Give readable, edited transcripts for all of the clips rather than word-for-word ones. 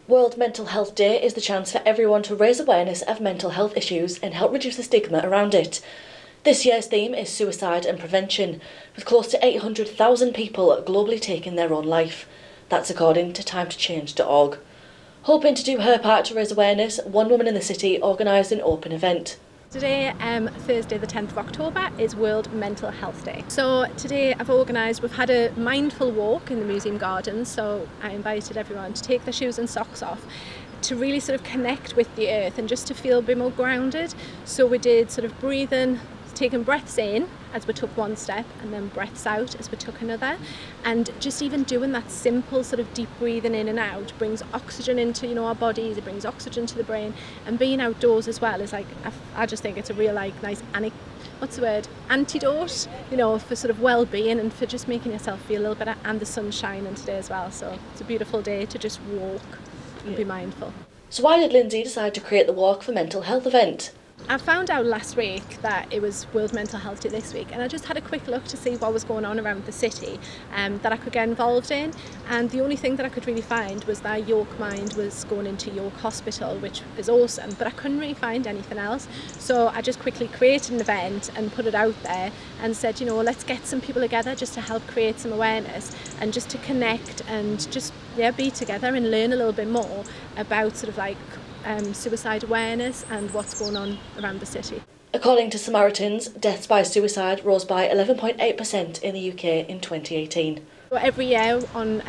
World Mental Health Day is the chance for everyone to raise awareness of mental health issues and help reduce the stigma around it. This year's theme is suicide and prevention, with close to 800,000 people globally taking their own life. That's according to timetochange.org. Hoping to do her part to raise awareness, one woman in the city organised an open event. Today, Thursday the 10th of October, is World Mental Health Day. So today we've had a mindful walk in the museum gardens, so I invited everyone to take their shoes and socks off to really sort of connect with the earth and just to feel a bit more grounded. So we did sort of breathing, taking breaths in as we took one step and then breaths out as we took another, and just even doing that simple sort of deep breathing in and out brings oxygen into our bodies, it brings oxygen to the brain, and being outdoors as well is like, I just think it's a real nice antidote for sort of well-being and for just making yourself feel a little better. And the sun's shining today as well, so it's a beautiful day to just walk and be mindful. So why did Lindsay decide to create the Walk for Mental Health event? I found out last week that it was World Mental Health Day this week, and I just had a quick look to see what was going on around the city that I could get involved in, and the only thing that I could really find was that York Mind was going into York Hospital, which is awesome, but I couldn't really find anything else. So I just quickly created an event and put it out there and said, let's get some people together just to help create some awareness and just to connect and just be together and learn a little bit more about sort of like suicide awareness and what's going on around the city. According to Samaritans, deaths by suicide rose by 11.8% in the UK in 2018. Every year on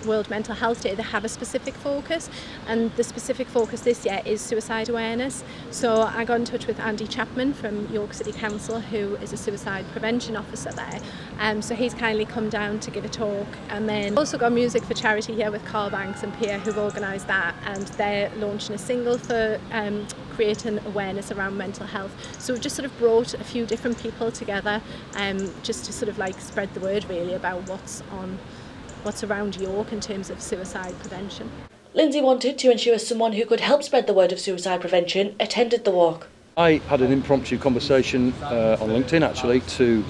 World Mental Health Day they have a specific focus, and the specific focus this year is suicide awareness. So I got in touch with Andy Chapman from York City Council, who is a suicide prevention officer there. So he's kindly come down to give a talk, and then also got music for charity here with Carl Banks and Pierre, who've organised that, and they're launching a single for creating awareness around mental health. So we've just sort of brought a few different people together just to sort of like spread the word really about what's around York in terms of suicide prevention. Lindsay wanted to ensure someone who could help spread the word of suicide prevention attended the walk. I had an impromptu conversation on LinkedIn actually to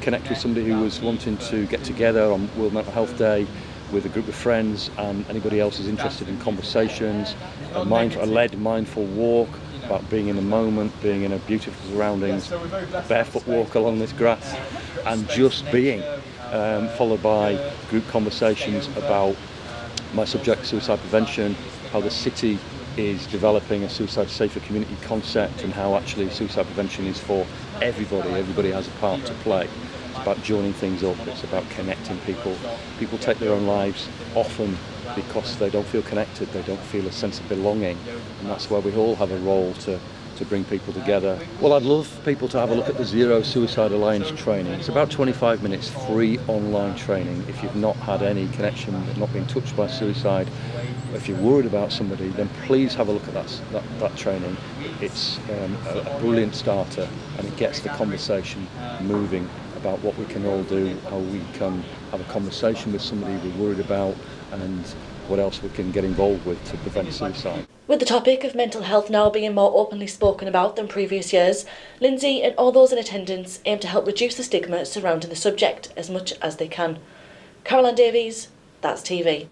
connect with somebody who was wanting to get together on World Mental Health Day with a group of friends and anybody else who's interested in conversations. I led mindful walk about being in the moment, being in a beautiful surroundings, a barefoot walk along this grass, and just being, followed by group conversations about my subject, suicide prevention, how the city is developing a suicide safer community concept, and how actually suicide prevention is for everybody. Everybody has a part to play. It's about joining things up, it's about connecting people. People take their own lives often because they don't feel connected, they don't feel a sense of belonging, and that's where we all have a role to bring people together. Well, I'd love people to have a look at the Zero Suicide Alliance training. It's about 25 minutes free online training. If you've not had any connection, not been touched by suicide, if you're worried about somebody, then please have a look at that training. It's a brilliant starter, and it gets the conversation moving about what we can all do, how we can have a conversation with somebody we're worried about, and what else we can get involved with to prevent suicide. With the topic of mental health now being more openly spoken about than previous years, Lindsay and all those in attendance aim to help reduce the stigma surrounding the subject as much as they can. Caroline Davies, That's TV.